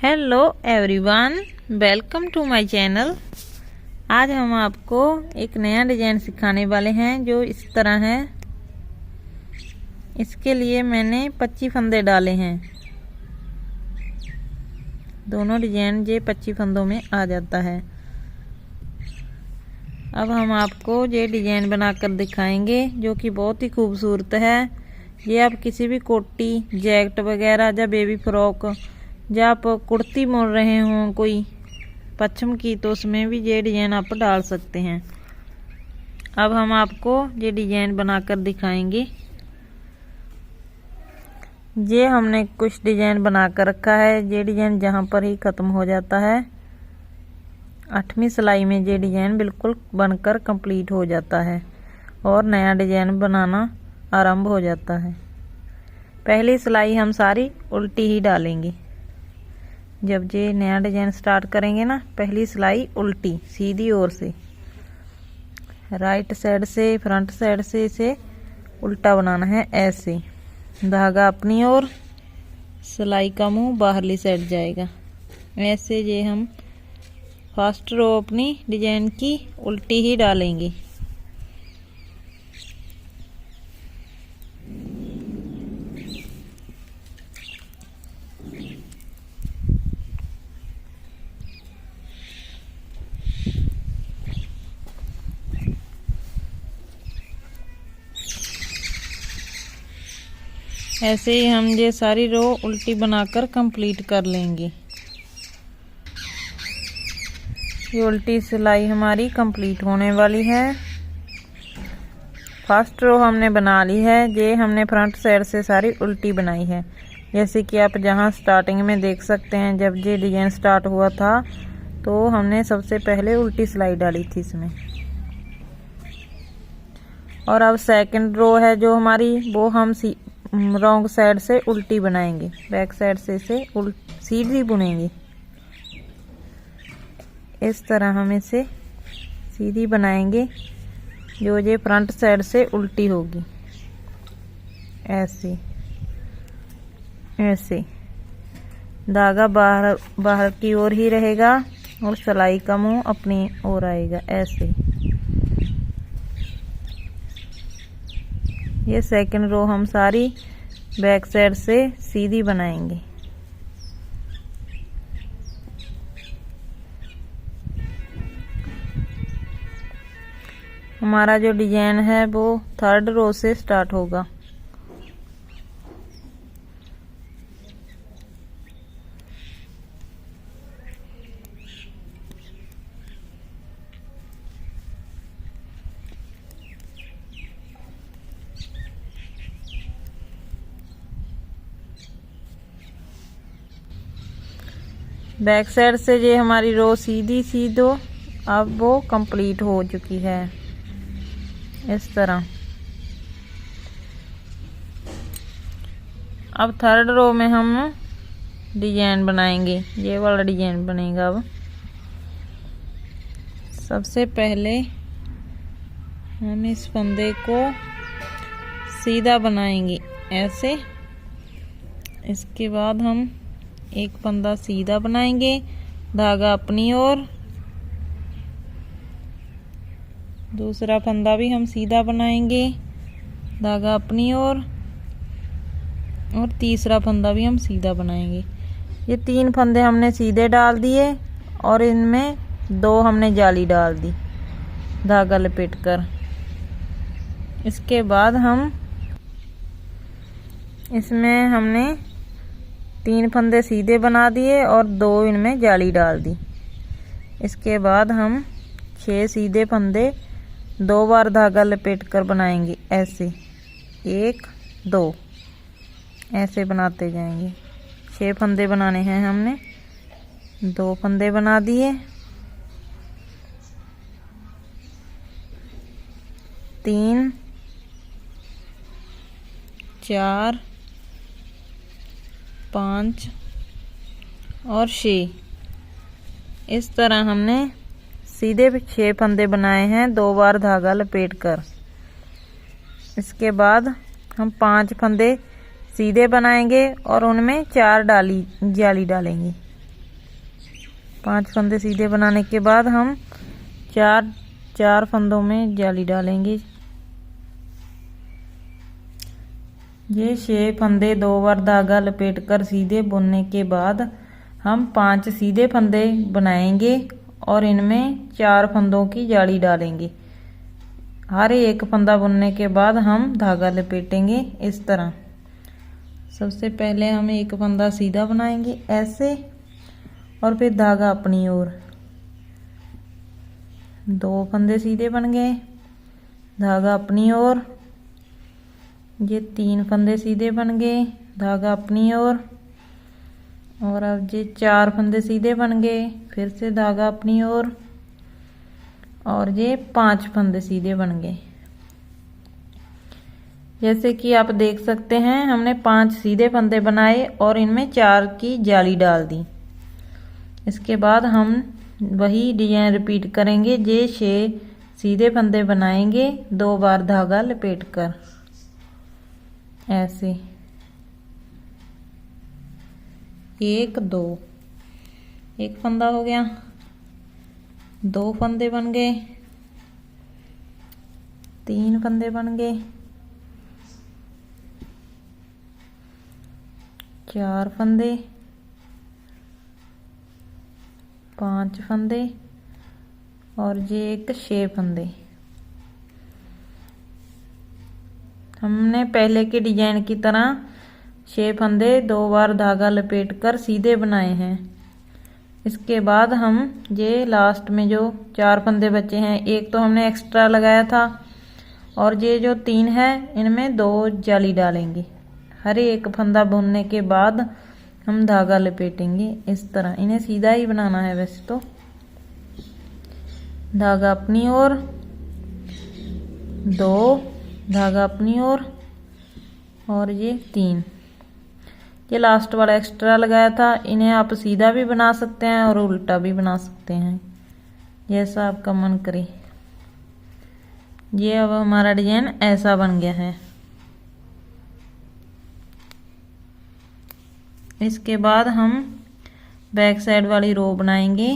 Hello everyone, welcome to my channel. आज हम आपको एक नया डिजाइन सिखाने वाले हैं जो इस तरह है। इसके लिए मैंने 25 फंदे डाले हैं। दोनों डिजाइन ये 25 फंदों में आ जाता है। अब हम आपको ये डिजाइन बनाकर दिखाएंगे जो कि बहुत ही खूबसूरत है। ये आप किसी भी कोटी, जैकेट वगैरह या बेबी फ्रॉक या आप कुर्ती मोड़ रहे हों कोई पश्चिम की, तो उसमें भी ये डिजाइन आप डाल सकते हैं। अब हम आपको ये डिजाइन बनाकर दिखाएंगे। ये हमने कुछ डिजाइन बनाकर रखा है। ये डिजाइन जहाँ पर ही ख़त्म हो जाता है, 8वीं सिलाई में ये डिजाइन बिल्कुल बनकर कंप्लीट हो जाता है और नया डिजाइन बनाना आरंभ हो जाता है। पहली सिलाई हम सारी उल्टी ही डालेंगे। जब ये नया डिजाइन स्टार्ट करेंगे ना, पहली सिलाई उल्टी सीधी ओर से, राइट साइड से, फ्रंट साइड से इसे उल्टा बनाना है। ऐसे धागा अपनी ओर, सिलाई का मुंह बाहरली साइड जाएगा। ऐसे ये हम फर्स्ट रो अपनी डिजाइन की उल्टी ही डालेंगे। ऐसे ही हम ये सारी रो उल्टी बनाकर कंप्लीट कर लेंगे। ये उल्टी सिलाई हमारी कंप्लीट होने वाली है। फर्स्ट रो हमने बना ली है। ये हमने फ्रंट साइड से सारी उल्टी बनाई है। जैसे कि आप जहाँ स्टार्टिंग में देख सकते हैं, जब ये डिजाइन स्टार्ट हुआ था तो हमने सबसे पहले उल्टी सिलाई डाली थी इसमें। और अब सेकंड रो है जो हमारी, वो हम रॉन्ग साइड से उल्टी बनाएंगे। बैक साइड से इसे सीधी बुनेंगे। इस तरह हम इसे सीधी बनाएंगे जो ये फ्रंट साइड से उल्टी होगी। ऐसे ऐसे धागा बाहर की ओर ही रहेगा और सिलाई का मुंह अपनी ओर आएगा। ऐसे ये सेकंड रो हम सारी बैक साइड से सीधी बनाएंगे। हमारा जो डिजाइन है वो थर्ड रो से स्टार्ट होगा। बैक साइड से ये हमारी रो सीधी सीधो अब वो कंप्लीट हो चुकी है। इस तरह अब थर्ड रो में हम डिजाइन बनाएंगे। ये वाला डिजाइन बनेगा। अब सबसे पहले हम इस फंदे को सीधा बनाएंगे ऐसे। इसके बाद हम एक फंदा सीधा बनाएंगे, धागा अपनी ओर, दूसरा फंदा भी हम सीधा बनाएंगे, धागा अपनी ओर, और तीसरा फंदा भी हम सीधा बनाएंगे। ये 3 फंदे हमने सीधे डाल दिए और इनमें 2 हमने जाली डाल दी धागा लपेट कर। इसके बाद हम इसमें हमने 3 फंदे सीधे बना दिए और 2 इनमें जाली डाल दी। इसके बाद हम 6 सीधे फंदे 2 बार धागा लपेट कर बनाएंगे। ऐसे 1 2 ऐसे बनाते जाएंगे। 6 फंदे बनाने हैं हमने। 2 फंदे बना दिए, 3 4 5 और 6। इस तरह हमने सीधे 6 फंदे बनाए हैं 2 बार धागा लपेट कर। इसके बाद हम 5 फंदे सीधे बनाएंगे और उनमें 4 जाली डालेंगे। 5 फंदे सीधे बनाने के बाद हम चार फंदों में जाली डालेंगे। ये 6 फंदे 2 बार धागा लपेटकर सीधे बुनने के बाद हम 5 सीधे फंदे बनाएंगे और इनमें 4 फंदों की जाली डालेंगे। हर एक फंदा बुनने के बाद हम धागा लपेटेंगे इस तरह। सबसे पहले हम एक फंदा सीधा बनाएंगे ऐसे, और फिर धागा अपनी ओर। 2 फंदे सीधे बन गए, धागा अपनी ओर। ये 3 फंदे सीधे बन गए, धागा अपनी ओर। और अब ये 4 फंदे सीधे बन गए, फिर से धागा अपनी ओर। और ये 5 फंदे सीधे बन गए। जैसे कि आप देख सकते हैं, हमने 5 सीधे फंदे बनाए और इनमें 4 की जाली डाल दी। इसके बाद हम वही डिजाइन रिपीट करेंगे। ये 6 सीधे फंदे बनाएंगे 2 बार धागा लपेटकर ऐसे। 1 2 एक फंदा हो गया, 2 फंदे बन गए, 3 फंदे बन गए, 4 फंदे, 5 फंदे और ये एक 6 फंदे। हमने पहले के डिजाइन की तरह 6 फंदे 2 बार धागा लपेटकर सीधे बनाए हैं। इसके बाद हम ये लास्ट में जो 4 फंदे बचे हैं, एक तो हमने एक्स्ट्रा लगाया था, और ये जो 3 है इनमें 2 जाली डालेंगे। हर एक फंदा बुनने के बाद हम धागा लपेटेंगे इस तरह। इन्हें सीधा ही बनाना है वैसे तो। धागा अपनी ओर, 2 धागा अपनी ओर, और ये 3। ये लास्ट वाला एक्स्ट्रा लगाया था। इन्हें आप सीधा भी बना सकते हैं और उल्टा भी बना सकते हैं, जैसा आपका मन करे। ये अब हमारा डिजाइन ऐसा बन गया है। इसके बाद हम बैक साइड वाली रो बनाएंगे।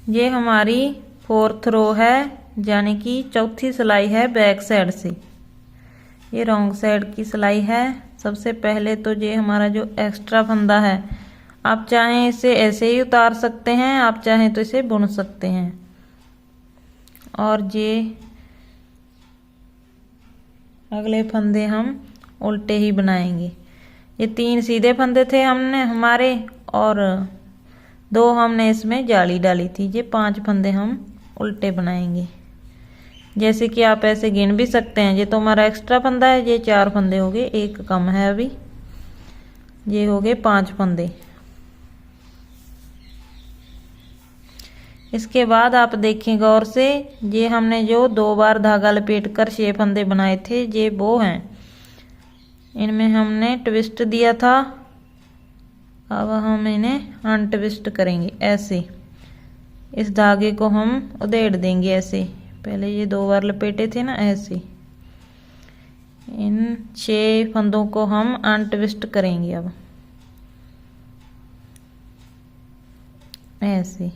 ये हमारी 4th रो है, यानी कि चौथी सिलाई है बैक साइड से। ये रॉन्ग साइड की सिलाई है। सबसे पहले तो ये हमारा जो एक्स्ट्रा फंदा है, आप चाहें इसे ऐसे ही उतार सकते हैं, आप चाहें तो इसे बुन सकते हैं। और ये अगले फंदे हम उल्टे ही बनाएंगे। ये 3 सीधे फंदे थे हमने हमारे, और 2 हमने इसमें जाली डाली थी। ये 5 फंदे हम उल्टे बनाएंगे। जैसे कि आप ऐसे गिन भी सकते हैं। ये तो हमारा एक्स्ट्रा फंदा है, ये 4 फंदे हो गए, एक कम है अभी। ये हो गए 5 फंदे। इसके बाद आप देखें गौर से, ये हमने जो 2 बार धागा लपेटकर 6 फंदे बनाए थे, ये वो हैं। इनमें हमने ट्विस्ट दिया था। अब हम इन्हें अनट्विस्ट करेंगे ऐसे। इस धागे को हम उधेड़ देंगे ऐसे। पहले ये 2 बार लपेटे थे ना, ऐसे। इन 6 फंदों को हम अनट्विस्ट करेंगे अब ऐसे।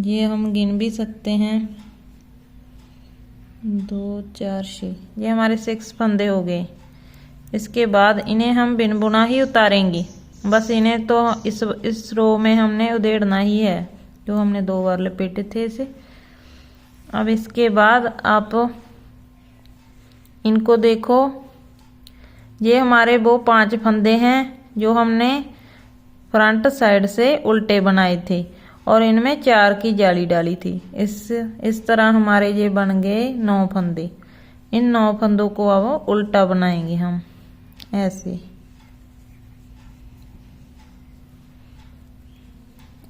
ये हम गिन भी सकते हैं, 2 4 6। ये हमारे 6 फंदे हो गए। इसके बाद इन्हें हम बिन बुना ही उतारेंगे। बस इन्हें तो इस रो में हमने उधेड़ना ही है, जो हमने 2 बार लपेटे थे इसे। अब इसके बाद आप इनको देखो, ये हमारे वो 5 फंदे हैं जो हमने फ्रंट साइड से उल्टे बनाए थे, और इनमें 4 की जाली डाली थी। इस तरह हमारे ये बन गए 9 फंदे। इन 9 फंदों को अब उल्टा बनाएंगे हम ऐसे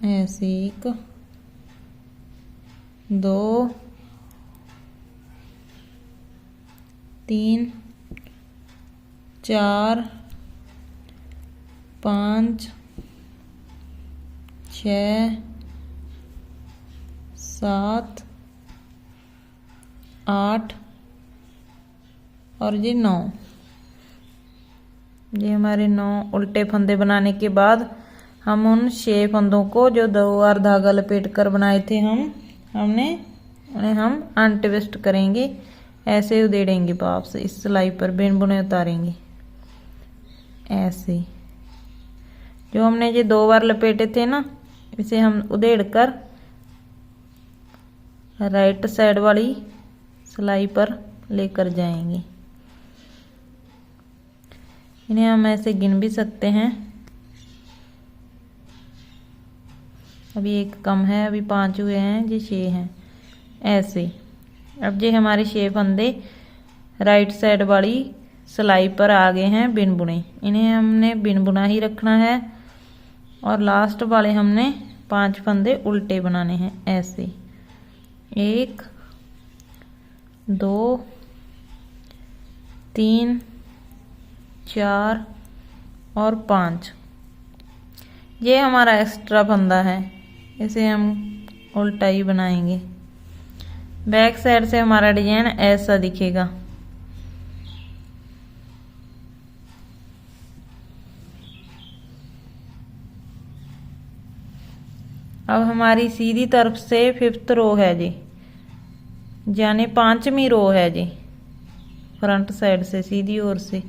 ऐसे। 1 2 3 4 5 6 7 8 और ये 9। ये हमारे 9 उल्टे फंदे बनाने के बाद हम उन 6 फंदों को जो 2 बार धागा लपेट कर बनाए थे हमने उन्हें हम अनट्विस्ट करेंगे, ऐसे उधेड़ेंगे वापस इस सिलाई पर, बिन बुने उतारेंगे ऐसे। जो हमने ये 2 बार लपेटे थे ना, इसे हम उधेड़ कर राइट साइड वाली सिलाई पर लेकर जाएंगे। इन्हें हम ऐसे गिन भी सकते हैं। अभी एक कम है, अभी 5 हुए हैं, ये 6 हैं ऐसे। अब ये हमारे 6 फंदे राइट साइड वाली सिलाई पर आ गए हैं बिन बुने। इन्हें हमने बिन बुना ही रखना है और लास्ट वाले हमने 5 फंदे उल्टे बनाने हैं ऐसे। 1 2 3 4 और 5। ये हमारा एक्स्ट्रा फंदा है, इसे हम उल्टा ही बनाएंगे। बैक साइड से हमारा डिजाइन ऐसा दिखेगा। अब हमारी सीधी तरफ से 5th रो है जी, यानी 5वीं रो है जी, फ्रंट साइड से सीधी ओर से।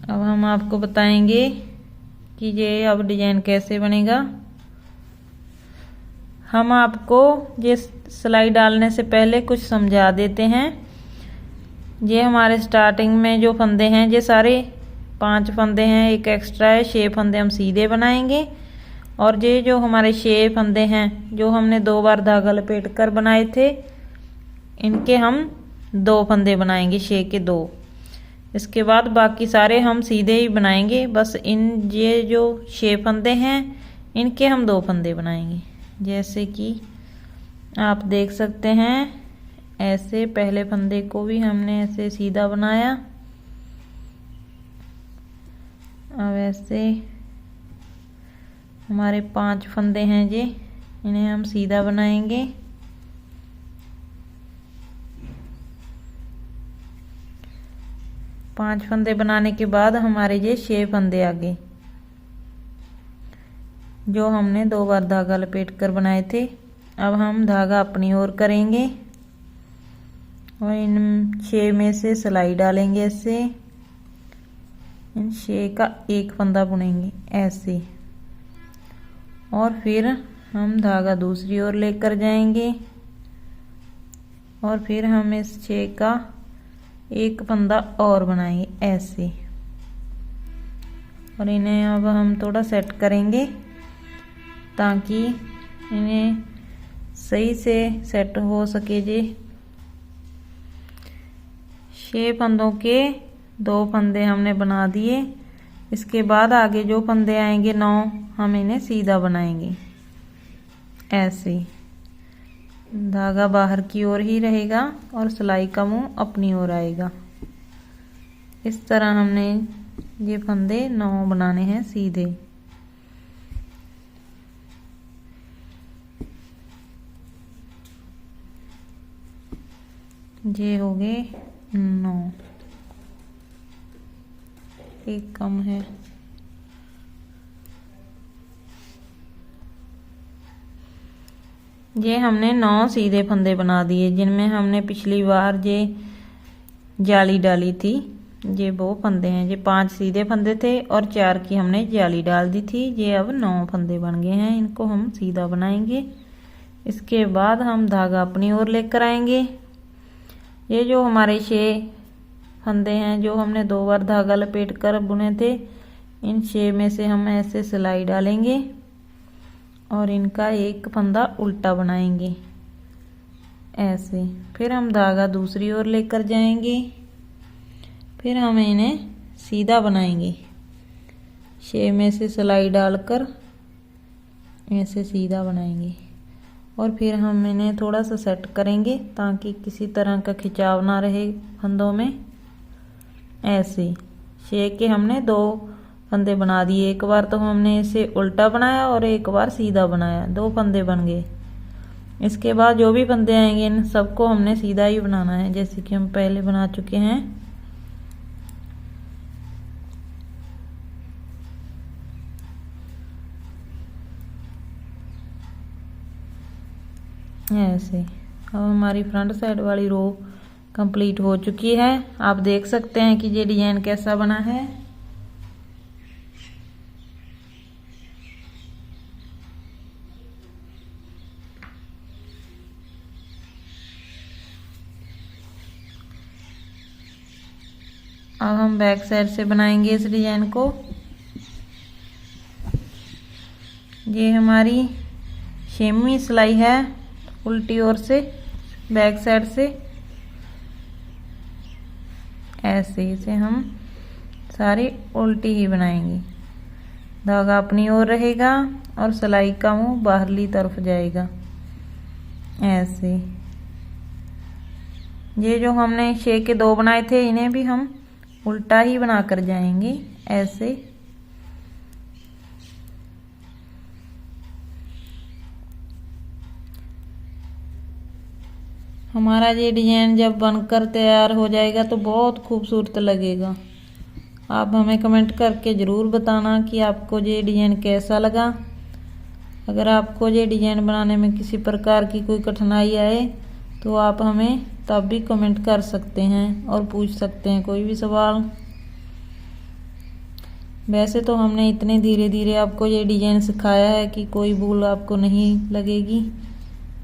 अब हम आपको बताएंगे कि ये अब डिजाइन कैसे बनेगा। हम आपको ये सिलाई डालने से पहले कुछ समझा देते हैं। ये हमारे स्टार्टिंग में जो फंदे हैं, ये सारे 5 फंदे हैं, एक एक्स्ट्रा है, 6 फंदे हम सीधे बनाएंगे। और ये जो हमारे 6 फंदे हैं जो हमने 2 बार धागा लपेट कर बनाए थे, इनके हम 2 फंदे बनाएंगे, 6 के 2। इसके बाद बाकी सारे हम सीधे ही बनाएंगे, बस ये जो 6 फंदे हैं इनके हम 2 फंदे बनाएंगे। जैसे कि आप देख सकते हैं ऐसे। पहले फंदे को भी हमने ऐसे सीधा बनाया। अब ऐसे हमारे 5 फंदे हैं ये, इन्हें हम सीधा बनाएंगे। पांच फंदे बनाने के बाद हमारे ये 6 फंदे आ गए जो हमने 2 बार धागा लपेट कर बनाए थे। अब हम धागा अपनी ओर करेंगे और इन 6 में से सिलाई डालेंगे ऐसे। इन 6 का एक फंदा बुनेंगे ऐसे, और फिर हम धागा दूसरी ओर लेकर जाएंगे और फिर हम इस 6 का एक फंदा और बनाएंगे ऐसे। और इन्हें अब हम थोड़ा सेट करेंगे ताकि इन्हें सही से सेट हो सके। जी 6 फंदों के 2 फंदे हमने बना दिए। इसके बाद आगे जो फंदे आएंगे 9, हम इन्हें सीधा बनाएंगे ऐसे। धागा बाहर की ओर ही रहेगा और सिलाई का मुंह अपनी ओर आएगा। इस तरह हमने ये फंदे 9 बनाने हैं सीधे। ये हो गए 9, एक कम है। ये हमने 9 सीधे फंदे बना दिए जिनमें हमने पिछली बार ये जाली डाली थी। ये वो फंदे हैं, ये 5 सीधे फंदे थे और 4 की हमने जाली डाल दी थी। ये अब 9 फंदे बन गए हैं, इनको हम सीधा बनाएंगे। इसके बाद हम धागा अपनी ओर लेकर आएंगे। ये जो हमारे 6 फंदे हैं जो हमने 2 बार धागा लपेट कर बुने थे, इन 6 में से हम ऐसे सिलाई डालेंगे और इनका एक फंदा उल्टा बनाएंगे ऐसे। फिर हम धागा दूसरी ओर लेकर जाएंगे, फिर हम इन्हें सीधा बनाएंगे। 6 में से सिलाई डालकर ऐसे सीधा बनाएंगे और फिर हम इन्हें थोड़ा सा सेट करेंगे ताकि किसी तरह का खिंचाव ना रहे फंदों में ऐसे। 6 के हमने 2 फंदे बना दिए। एक बार तो हमने इसे उल्टा बनाया और एक बार सीधा बनाया, 2 फंदे बन गए। इसके बाद जो भी फंदे आएंगे इन सबको हमने सीधा ही बनाना है, जैसे कि हम पहले बना चुके हैं। ऐसे अब हमारी फ्रंट साइड वाली रो कंप्लीट हो चुकी है। आप देख सकते हैं कि ये डिजाइन कैसा बना है। अब हम बैक साइड से बनाएंगे इस डिजाइन को। ये हमारी 6वीं सिलाई है उल्टी ओर से बैक साइड से। ऐसे इसे हम सारी उल्टी ही बनाएंगे। धागा अपनी ओर रहेगा और सिलाई का मुंह बाहरली तरफ जाएगा। ऐसे ये जो हमने 6 के 2 बनाए थे इन्हें भी हम उल्टा ही बनाकर जाएंगे। ऐसे हमारा ये डिजाइन जब बनकर तैयार हो जाएगा तो बहुत खूबसूरत लगेगा। आप हमें कमेंट करके ज़रूर बताना कि आपको ये डिजाइन कैसा लगा। अगर आपको ये डिजाइन बनाने में किसी प्रकार की कोई कठिनाई आए तो आप हमें तब भी कमेंट कर सकते हैं और पूछ सकते हैं कोई भी सवाल। वैसे तो हमने इतने धीरे धीरे आपको ये डिजाइन सिखाया है कि कोई भूल आपको नहीं लगेगी,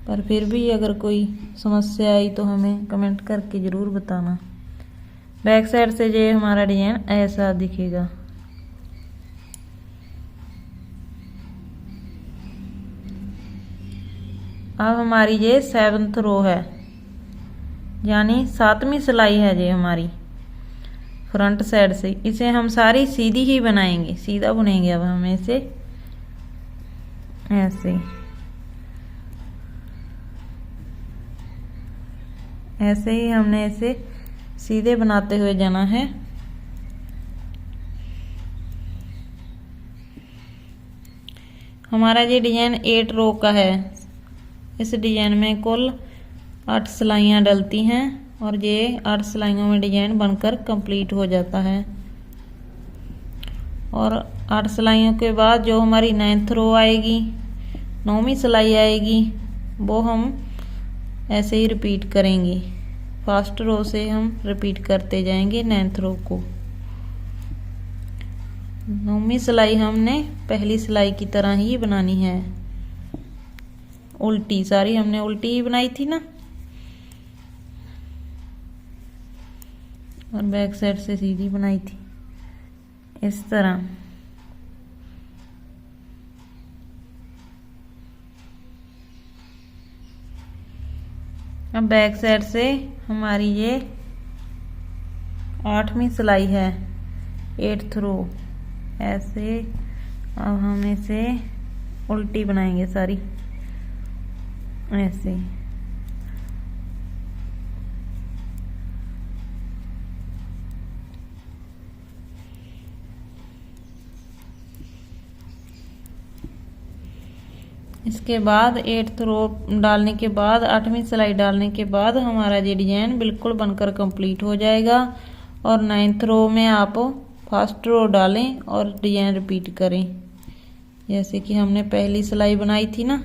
पर फिर भी अगर कोई समस्या आई तो हमें कमेंट करके ज़रूर बताना। बैक साइड से ये हमारा डिजाइन ऐसा दिखेगा। अब हमारी ये 7th रो है, यानी 7वीं सिलाई है ये हमारी फ्रंट साइड से। इसे हम सारी सीधी ही बनाएंगे, सीधा बुनेंगे। अब हम इसे ऐसे ही हमने इसे सीधे बनाते हुए जाना है। हमारा ये डिजाइन 8 रो का है। इस डिजाइन में कुल 8 सिलाइयाँ डलती हैं और ये 8 सिलाइयों में डिजाइन बनकर कंप्लीट हो जाता है। और 8 सिलाइयों के बाद जो हमारी 9th रो आएगी, 9वीं सिलाई आएगी, वो हम ऐसे ही रिपीट करेंगे। फर्स्ट रो से हम रिपीट करते जाएंगे 9th रो को। 9वीं सिलाई हमने पहली सिलाई की तरह ही बनानी है, उल्टी। सारी हमने उल्टी ही बनाई थी ना, और बैक साइड से सीधी बनाई थी इस तरह। अब बैक साइड से हमारी ये 8वीं सिलाई है, 8th रो। ऐसे अब हम इसे उल्टी बनाएंगे सारी, ऐसे। इसके बाद 8th रो डालने के बाद 8वीं सिलाई डालने के बाद हमारा ये डिजाइन बिल्कुल बनकर कंप्लीट हो जाएगा। और 9th रो में आप फर्स्ट रो डालें और डिजाइन रिपीट करें। जैसे कि हमने पहली सिलाई बनाई थी ना,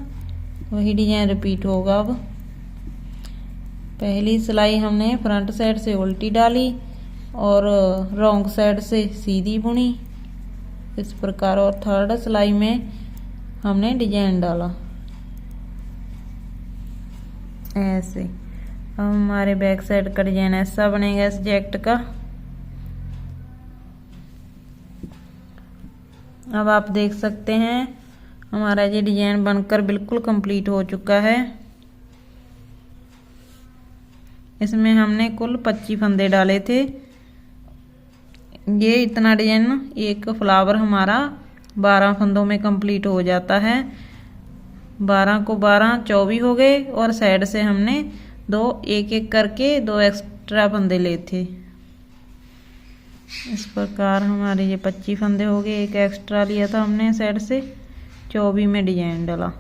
वही डिजाइन रिपीट होगा। अब पहली सिलाई हमने फ्रंट साइड से उल्टी डाली और रॉन्ग साइड से सीधी बुनी इस प्रकार। और 3rd सिलाई में हमने डिजाइन डाला ऐसे। अब हमारे बैक साइड का डिजाइन ऐसा बनेगा इस जैकेट का। अब आप देख सकते हैं हमारा ये डिजाइन बनकर बिल्कुल कंप्लीट हो चुका है। इसमें हमने कुल 25 फंदे डाले थे। ये इतना डिजाइन, एक फ्लावर हमारा 12 फंदों में कंप्लीट हो जाता है। 12 को 12 24 हो गए और साइड से हमने 2 एक करके 2 एक्स्ट्रा फंदे लिए थे। इस प्रकार हमारे ये 25 फंदे हो गए, एक एक्स्ट्रा लिया था हमने साइड से। 24 में डिजाइन डाला।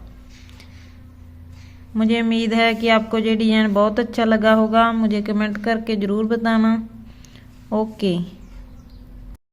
मुझे उम्मीद है कि आपको ये डिजाइन बहुत अच्छा लगा होगा। मुझे कमेंट करके ज़रूर बताना। ओके।